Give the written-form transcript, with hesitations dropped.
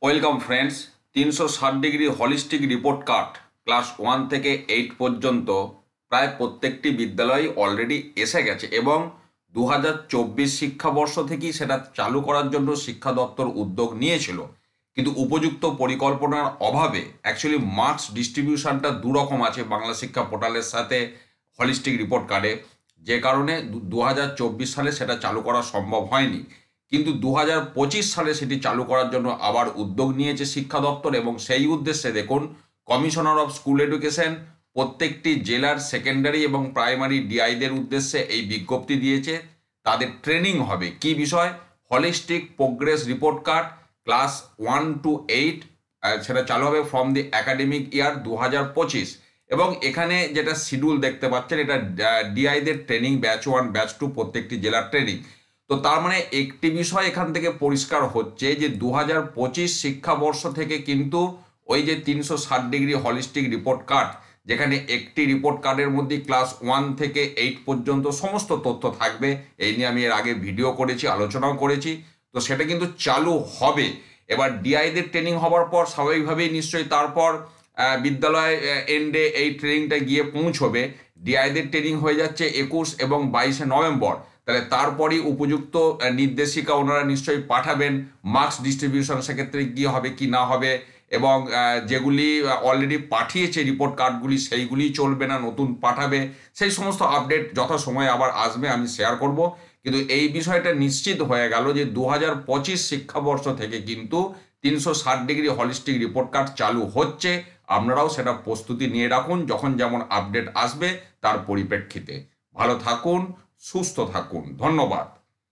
Welcome friends. 360 degree holistic report card class 1 থেকে 8 পর্যন্ত প্রায় প্রত্যেকটি বিদ্যালয়ে অলরেডি এসে গেছে এবং 2024 শিক্ষাবর্ষ থেকেই সেটা চালু করার জন্য শিক্ষা দপ্তর উদ্যোগ নিয়েছিল, কিন্তু উপযুক্ত পরিকল্পনার অভাবে অ্যাকচুয়ালি মার্কস ডিস্ট্রিবিউশনটা দুরকম আছে বাংলা শিক্ষা পোর্টালের সাথে হলিস্টিক রিপোর্ট কার্ডে, যে কারণে 2024 সালে সেটা চালু করা সম্ভব হয়নি। কিন্তু 2025 সালে সেটি চালু করার জন্য আবার উদ্যোগ নিয়েছে শিক্ষা দপ্তর এবং সেই উদ্দেশ্যে দেখুন, কমিশনার অফ স্কুল এডুকেশন প্রত্যেকটি জেলার সেকেন্ডারি এবং প্রাইমারি ডিআইদের উদ্দেশ্যে এই বিজ্ঞপ্তি দিয়েছে। তাদের ট্রেনিং হবে কি বিষয়? Holistic progress report card class 1 to 8, সেটা চালু হবে ফ্রম দি একাডেমিক ইয়ার 2025। এবং এখানে যেটা শিডিউল দেখতে পাচ্ছেন, এটা ডিআইদের ট্রেনিং ব্যাচ 1 ব্যাচ 2 প্রত্যেকটি জেলার ট্রেনিং। তো তার মানে একটি বিষয় এখান থেকে পরিষ্কার হচ্ছে যে 2025 শিক্ষাবর্ষ থেকে কিন্তু ওই যে 360 ডিগ্রি হলিস্টিক রিপোর্ট কার্ড, যেখানে একটি রিপোর্ট কার্ডের মধ্যে ক্লাস 1 থেকে 8 পর্যন্ত সমস্ত তথ্য থাকবে, এই নিয়ে আমি এর আগে ভিডিও করেছি, আলোচনাও করেছি। তো সেটা কিন্তু চালু হবে। এবার ডিআইদের ট্রেনিং হওয়ার পর স্বাভাবিকভাবেই নিশ্চয়ই তারপর বিদ্যালয় এন্ডে এই ট্রেনিংটা গিয়ে পৌঁছবে। ডিআইদের ট্রেনিং হয়ে যাচ্ছে 21 এবং 22 নভেম্বর। তাহলে তারপরই উপযুক্ত নির্দেশিকা ওনারা নিশ্চয়ই পাঠাবেন। মার্কস ডিস্ট্রিবিউশন সেক্ষেত্রে কী হবে কি না হবে, এবং যেগুলি অলরেডি পাঠিয়েছে রিপোর্ট কার্ডগুলি সেইগুলি চলবে না নতুন পাঠাবে, সেই সমস্ত আপডেট যথাসময়ে আবার আসবে, আমি শেয়ার করব। কিন্তু এই বিষয়টা নিশ্চিত হয়ে গেল যে 2025 শিক্ষাবর্ষ থেকে কিন্তু 360 ডিগ্রি হলিস্টিক রিপোর্ট কার্ড চালু হচ্ছে। আপনারাও সেটা প্রস্তুতি নিয়ে রাখুন, যখন যেমন আপডেট আসবে তার পরিপ্রেক্ষিতে। ভালো থাকুন, সুস্থ থাকুন, ধন্যবাদ।